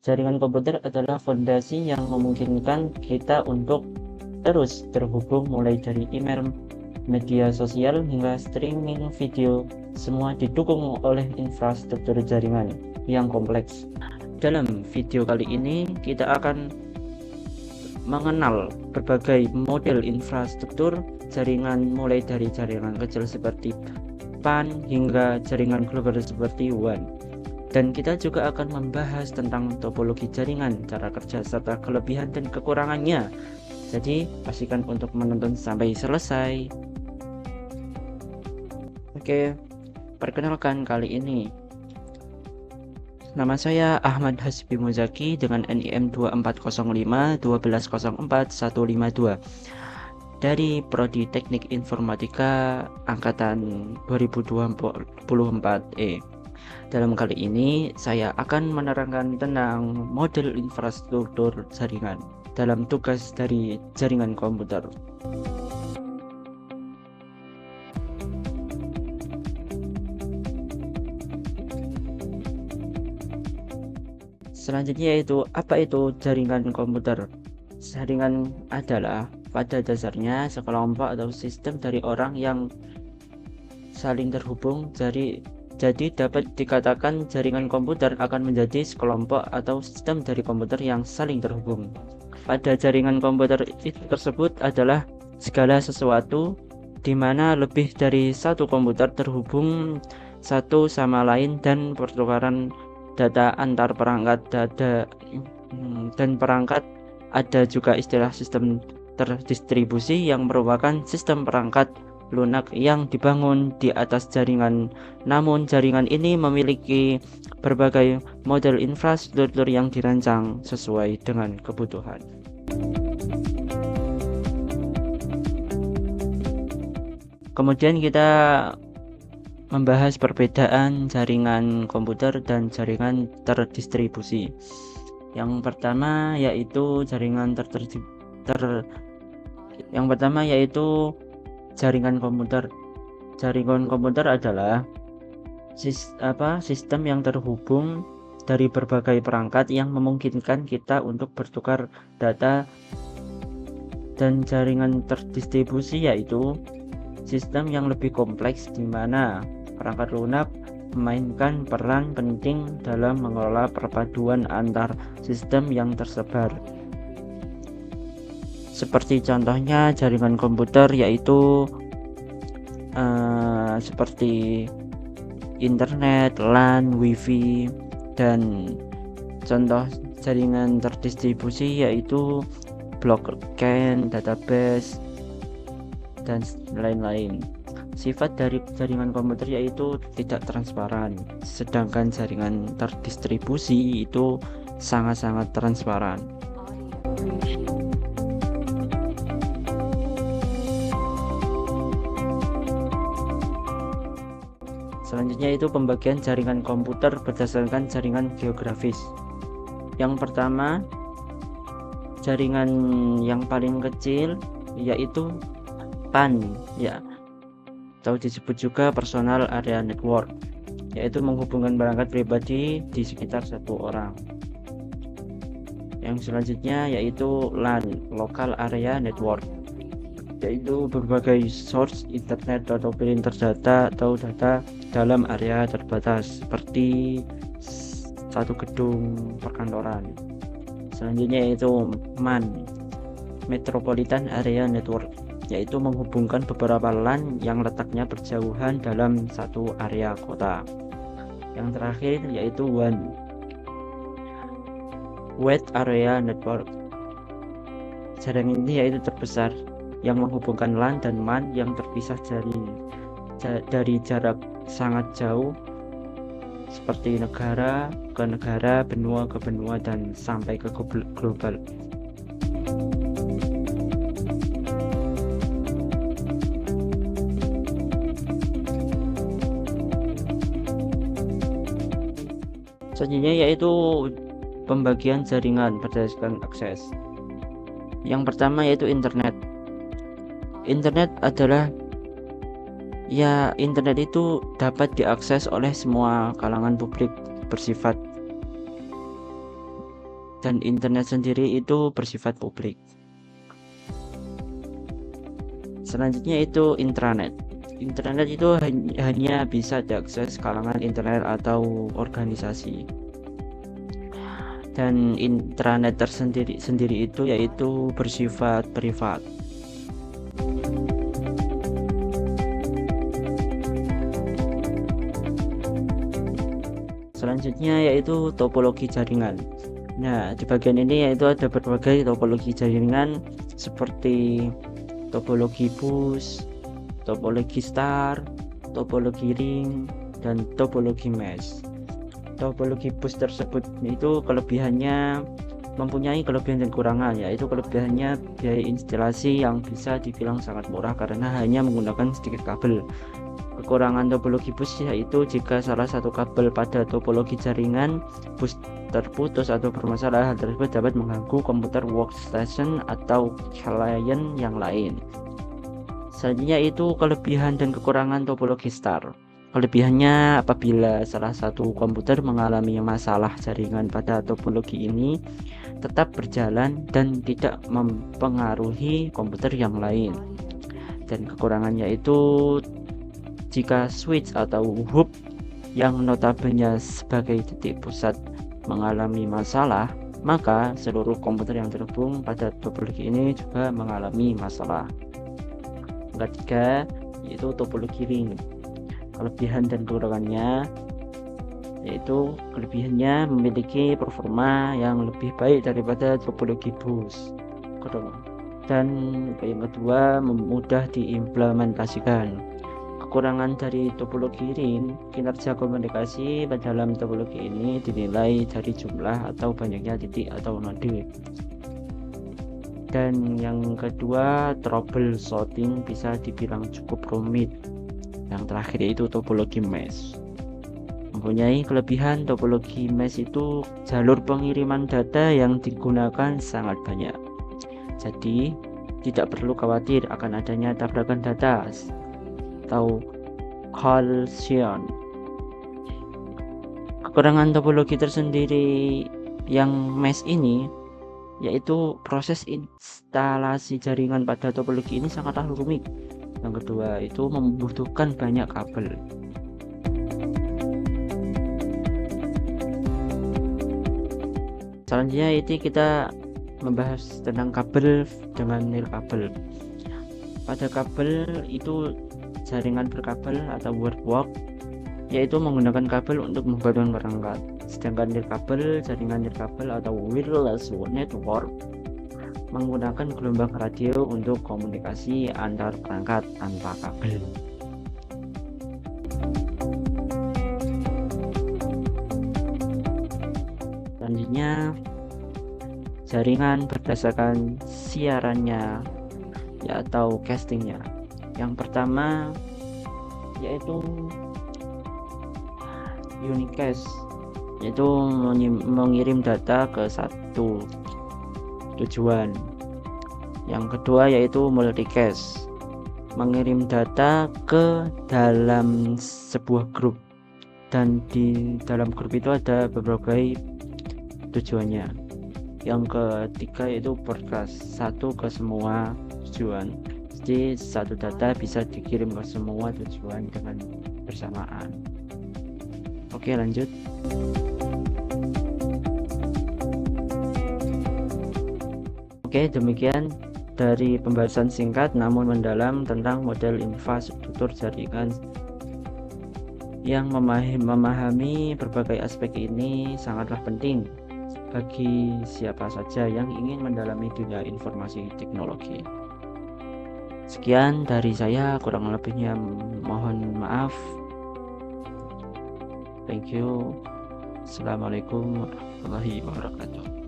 Jaringan komputer adalah fondasi yang memungkinkan kita untuk terus terhubung, mulai dari email, media sosial, hingga streaming video. Semua didukung oleh infrastruktur jaringan yang kompleks. Dalam video kali ini kita akan mengenal berbagai model infrastruktur jaringan, mulai dari jaringan kecil seperti PAN hingga jaringan global seperti WAN. Dan kita juga akan membahas tentang topologi jaringan, cara kerja, serta kelebihan dan kekurangannya. Jadi pastikan untuk menonton sampai selesai. Oke, perkenalkan, kali ini nama saya Ahmad Hasbi Muzaki dengan NIM 2405 1204152 dari Prodi Teknik Informatika Angkatan 2024E. Dalam kali ini saya akan menerangkan tentang model infrastruktur jaringan dalam tugas dari jaringan komputer. Selanjutnya yaitu, apa itu jaringan komputer? Jaringan adalah pada dasarnya sekelompok atau sistem dari orang yang saling terhubung. Jadi dapat dikatakan jaringan komputer akan menjadi sekelompok atau sistem dari komputer yang saling terhubung. Pada jaringan komputer tersebut adalah segala sesuatu di mana lebih dari satu komputer terhubung satu sama lain dan pertukaran data antar perangkat dan perangkat. Ada juga istilah sistem terdistribusi yang merupakan sistem perangkat lunak yang dibangun di atas jaringan. Namun jaringan ini memiliki berbagai model infrastruktur yang dirancang sesuai dengan kebutuhan. Kemudian kita membahas perbedaan jaringan komputer dan jaringan terdistribusi. Yang pertama yaitu jaringan komputer. Jaringan komputer adalah sistem yang terhubung dari berbagai perangkat yang memungkinkan kita untuk bertukar data. Dan jaringan terdistribusi yaitu sistem yang lebih kompleks di mana perangkat lunak memainkan peran penting dalam mengelola perpaduan antar sistem yang tersebar. Seperti contohnya jaringan komputer yaitu seperti internet, LAN, WiFi, dan contoh jaringan terdistribusi yaitu blockchain, database, dan lain-lain. Sifat dari jaringan komputer yaitu tidak transparan, sedangkan jaringan terdistribusi itu sangat-sangat transparan. Selanjutnya itu pembagian jaringan komputer berdasarkan jaringan geografis. Yang pertama, jaringan yang paling kecil yaitu PAN, atau disebut juga personal area network, yaitu menghubungkan perangkat pribadi di sekitar satu orang. Yang selanjutnya yaitu LAN, local area network, yaitu berbagai source internet atau printer data atau data dalam area terbatas seperti satu gedung perkantoran. Selanjutnya yaitu MAN, metropolitan area network, yaitu menghubungkan beberapa LAN yang letaknya berjauhan dalam satu area kota. Yang terakhir yaitu WAN, wide area network. Jaringan ini yaitu terbesar yang menghubungkan LAN dan MAN yang terpisah dari jarak sangat jauh, seperti negara ke negara, benua ke benua, dan sampai ke global. Selanjutnya yaitu pembagian jaringan berdasarkan akses. Yang pertama yaitu internet. Internet adalah internet itu dapat diakses oleh semua kalangan publik, bersifat dan internet sendiri itu bersifat publik. Selanjutnya itu intranet. Internet itu hanya bisa diakses kalangan internet atau organisasi. Dan intranet tersendiri itu yaitu bersifat privat. Selanjutnya yaitu topologi jaringan. Nah, di bagian ini yaitu ada berbagai topologi jaringan seperti topologi bus, topologi star, topologi ring, dan topologi mesh. Topologi bus tersebut itu kelebihannya mempunyai kelebihan dan kekurangan, yaitu kelebihannya biaya instalasi yang bisa dibilang sangat murah karena hanya menggunakan sedikit kabel. Kekurangan topologi bus yaitu jika salah satu kabel pada topologi jaringan bus terputus atau bermasalah, hal tersebut dapat mengganggu komputer workstation atau klien yang lain. Selanjutnya itu kelebihan dan kekurangan topologi star. Kelebihannya apabila salah satu komputer mengalami masalah jaringan pada topologi ini tetap berjalan dan tidak mempengaruhi komputer yang lain. Dan kekurangannya itu jika switch atau hub yang notabene sebagai titik pusat mengalami masalah, maka seluruh komputer yang terhubung pada topologi ini juga mengalami masalah. Yang ketiga yaitu topologi ring. Kelebihan dan kekurangannya yaitu kelebihannya memiliki performa yang lebih baik daripada topologi bus, dan yang kedua mudah diimplementasikan. Kekurangan dari topologi ring, kinerja komunikasi pada dalam topologi ini dinilai dari jumlah atau banyaknya titik atau node. Dan yang kedua, troubleshooting bisa dibilang cukup rumit. Yang terakhir yaitu topologi mesh. Mempunyai kelebihan topologi mesh itu jalur pengiriman data yang digunakan sangat banyak. Jadi tidak perlu khawatir akan adanya tabrakan data atau collision. Kekurangan topologi tersendiri yang mesh ini yaitu proses instalasi jaringan pada topologi ini sangatlah rumit. Yang kedua itu membutuhkan banyak kabel. Selanjutnya itu kita membahas tentang kabel dengan nirkabel. Pada kabel itu jaringan berkabel atau wordwalk yaitu menggunakan kabel untuk membuatkan perangkat. Sedangkan nirkabel, jaringan nirkabel atau wireless network menggunakan gelombang radio untuk komunikasi antar perangkat tanpa kabel. Selanjutnya jaringan berdasarkan siarannya atau castingnya. Yang pertama yaitu unicast, yaitu mengirim data ke satu tujuan. Yang kedua yaitu multicast, mengirim data ke dalam sebuah grup, dan di dalam grup itu ada berbagai tujuannya. Yang ketiga yaitu broadcast, satu ke semua tujuan. Jadi satu data bisa dikirim ke semua tujuan dengan bersamaan. Oke, lanjut. Oke, demikian dari pembahasan singkat namun mendalam tentang model infrastruktur jaringan. Yang memahami berbagai aspek ini sangatlah penting bagi siapa saja yang ingin mendalami dunia informasi teknologi. Sekian dari saya, kurang lebihnya mohon maaf. Thank you. Assalamualaikum warahmatullahi wabarakatuh.